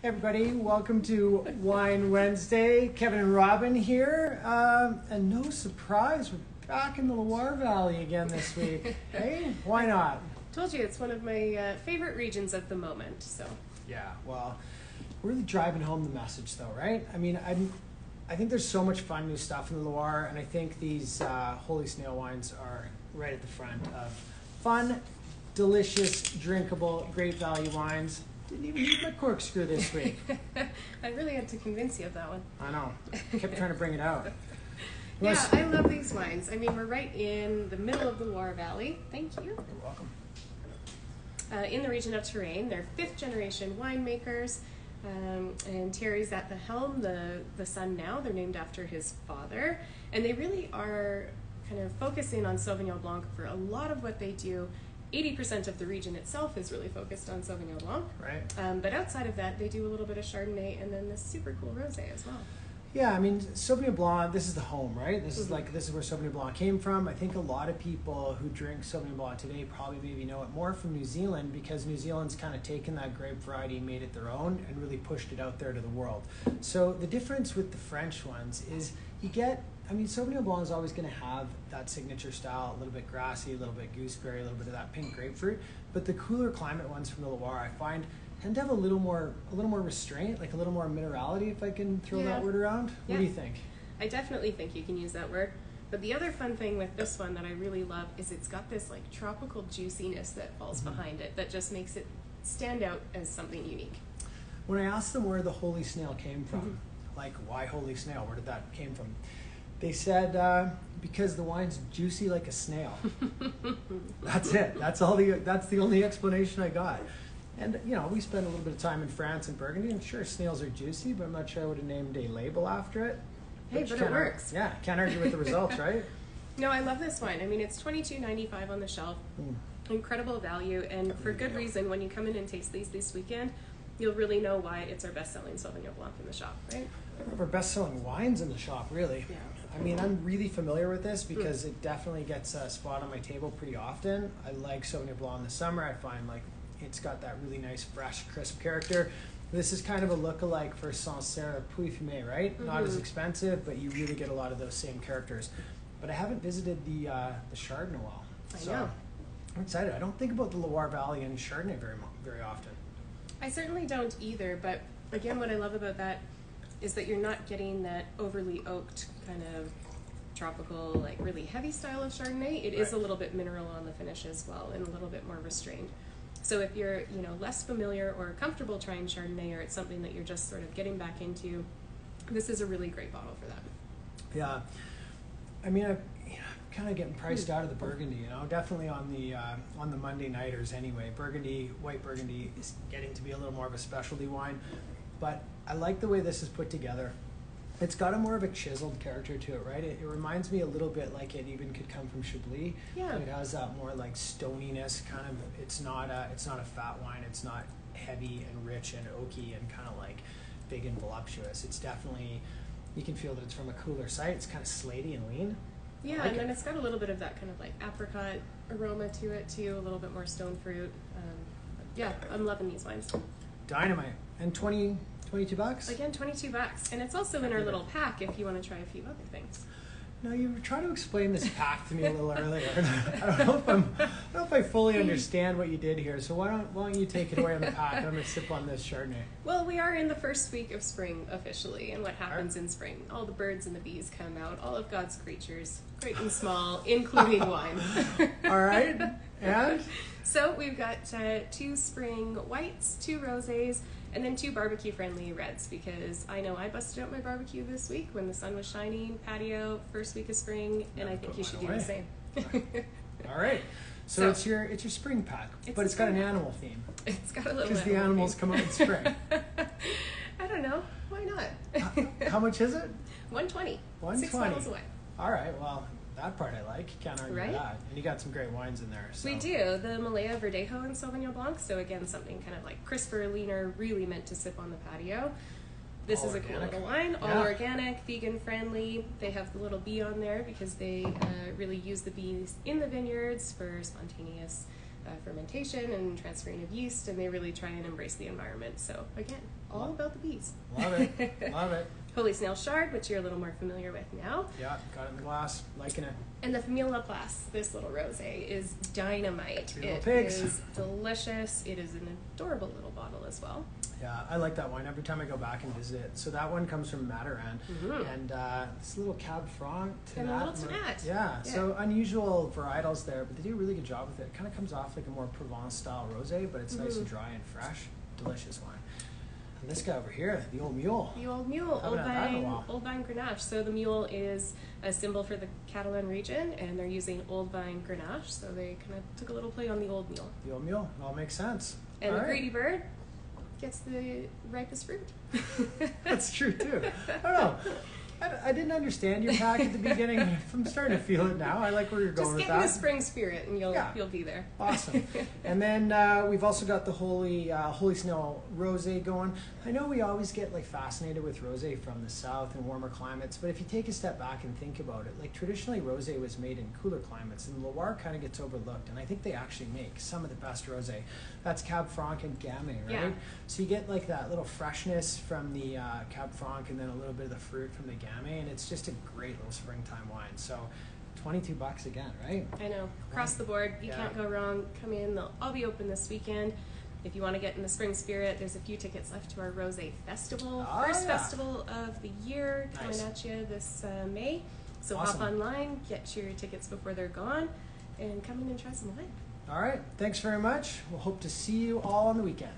Everybody, welcome to Wine Wednesday. Kevin and Robin here, and no surprise, we're back in the Loire Valley again this week. Hey, why not? Told you it's one of my favorite regions at the moment. So yeah, well, we're really driving home the message, though, right? I mean, I think there's so much fun new stuff in the Loire, and I think these Holy Snail wines are right at the front of fun, delicious, drinkable, great value wines. Didn't even need my corkscrew this week. I really had to convince you of that one. I know. Kept trying to bring it out. Yeah, I love these wines. I mean, we're right in the middle of the Loire Valley. Thank you. You're welcome. In the region of Touraine, they're fifth generation winemakers. And Thierry's at the helm, the son now. They're named after his father. And they really are kind of focusing on Sauvignon Blanc for a lot of what they do. 80% of the region itself is really focused on Sauvignon Blanc. Right. But outside of that, they do a little bit of Chardonnay and then this super cool rosé as well. Yeah, I mean, Sauvignon Blanc, this is the home, right? This is this is where Sauvignon Blanc came from. I think a lot of people who drink Sauvignon Blanc today probably maybe know it more from New Zealand, because New Zealand's kind of taken that grape variety and made it their own and really pushed it out there to the world. So the difference with the French ones is you get, I mean, Sauvignon Blanc is always going to have that signature style, a little bit grassy, a little bit gooseberry, a little bit of that pink grapefruit. But the cooler climate ones from the Loire, I find, tend to have a little more restraint, like a little more minerality, if I can throw that word around. Yeah. What do you think? I definitely think you can use that word. But the other fun thing with this one that I really love is it's got this like tropical juiciness that falls behind it that just makes it stand out as something unique. When I asked them where the Holy Snail came from, like why Holy Snail, where did that came from? They said because the wine's juicy like a snail. That's it. That's the only explanation I got. And you know, we spent a little bit of time in France and Burgundy, and sure, snails are juicy, but I'm not sure I would have named a label after it. Hey, but it works. Yeah, can't argue with the results, right? No, I love this wine. I mean, it's $22.95 on the shelf. Incredible value, and for good reason. When you come in and taste these this weekend, you'll really know why it's our best-selling Sauvignon Blanc in the shop, right? One of our best-selling wines in the shop, really. Yeah. I mean, I'm really familiar with this because it definitely gets a spot on my table pretty often. I like Sauvignon Blanc in the summer. I find like it's got that really nice, fresh, crisp character. This is kind of a look-alike for Sancerre Pouilly-Fumé, right? Not as expensive, but you really get a lot of those same characters. But I haven't visited the Chard in a while. I know. I'm excited. I don't think about the Loire Valley and Chardonnay very often. I certainly don't either, but again, what I love about that is that you're not getting that overly oaked kind of tropical, like really heavy style of Chardonnay. It is a little bit mineral on the finish as well, and a little bit more restrained. So if you're, less familiar or comfortable trying Chardonnay, or it's something that you're just sort of getting back into, this is a really great bottle for that. Yeah, I mean, I'm kind of getting priced out of the Burgundy. Definitely on the Monday nighters anyway. White Burgundy is getting to be a little more of a specialty wine, but I like the way this is put together. It's got a more of a chiseled character to it, right? It reminds me a little bit like it even could come from Chablis. Yeah. It has that more like stoniness kind of. It's not a fat wine. It's not heavy and rich and oaky and kind of like big and voluptuous. It's definitely, you can feel that it's from a cooler site. It's kind of slatey and lean. Yeah, and then it's got a little bit of that kind of like apricot aroma to it too, a little bit more stone fruit. Yeah, I'm loving these wines. Dynamite. And $22? Again, $22. And it's also in our little pack if you want to try a few other things. No, you were trying to explain this pack to me a little earlier. I don't know if I fully understand what you did here. So why don't you take it away on the pack, and I'm going to sip on this Chardonnay. Well, we are in the first week of spring officially, and what happens in spring? All the birds and the bees come out, all of God's creatures, great and small, including wine. All right, and? So we've got 2 spring whites, 2 rosés, and then 2 barbecue-friendly reds, because I know I busted out my barbecue this week when the sun was shining, patio, first week of spring, and I think you should do the same. All right. So it's your spring pack, but it's got an animal theme. It's got a little because the animals come out in spring. I don't know. Why not? How much is it? $120. 120. 6 bottles away. All right. Well, that part I like. Can't argue with that. And you got some great wines in there. So. We do. The Malaya Verdejo and Sauvignon Blanc. So again, something kind of like crisper, leaner, really meant to sip on the patio. This is a cool little wine, all organic, vegan friendly. They have the little bee on there because they really use the bees in the vineyards for spontaneous fermentation and transferring of yeast, and they really try and embrace the environment. So again, All about the bees. Love it. Love it. Holy Snails Chard, which you're a little more familiar with now. Yeah, got it in the glass. Liking it. And the Famille Laplace, this little rosé, is dynamite. Three little It pigs. is delicious. It is an adorable little bottle as well. Yeah, I like that wine every time I go back and visit it. So that one comes from Mataran, and it's a little Cab Franc to And a that. little Tannat. Yeah, so unusual varietals there, but they do a really good job with it. It kind of comes off like a more Provence style rosé, but it's nice and dry and fresh. Delicious wine. And this guy over here, the old mule. The Old Mule, Haven't had that in a while. Old Vine Grenache. So the mule is a symbol for the Catalan region, and they're using Old Vine Grenache, so they kind of took a little play on the Old Mule. The old mule. It all makes sense. And All the right. greedy bird gets the ripest fruit. That's true too. I don't know. I didn't understand your pack at the beginning, but I'm starting to feel it now. I like where you're going Just with get in that. the spring spirit, and you'll be there. Awesome. And then we've also got the Holy Snail Rosé going. I know we always get like fascinated with rosé from the south and warmer climates, but if you take a step back and think about it, like traditionally rosé was made in cooler climates, and Loire kind of gets overlooked. And I think they actually make some of the best rosé. That's Cab Franc and Gamay, right? Yeah. So you get like that little freshness from the Cab Franc, and then a little bit of the fruit from the Gamay, and it's just a great little springtime wine. So $22 again, right? I know. Across the board, you Yeah. can't go wrong. Come in. They'll all be open this weekend. If you want to get in the spring spirit, there's a few tickets left to our Rosé Festival. Oh, First yeah. festival of the year coming Nice. at you this May. So Awesome. hop online, get your tickets before they're gone, and come in and try some wine. All right. Thanks very much. We'll hope to see you all on the weekend.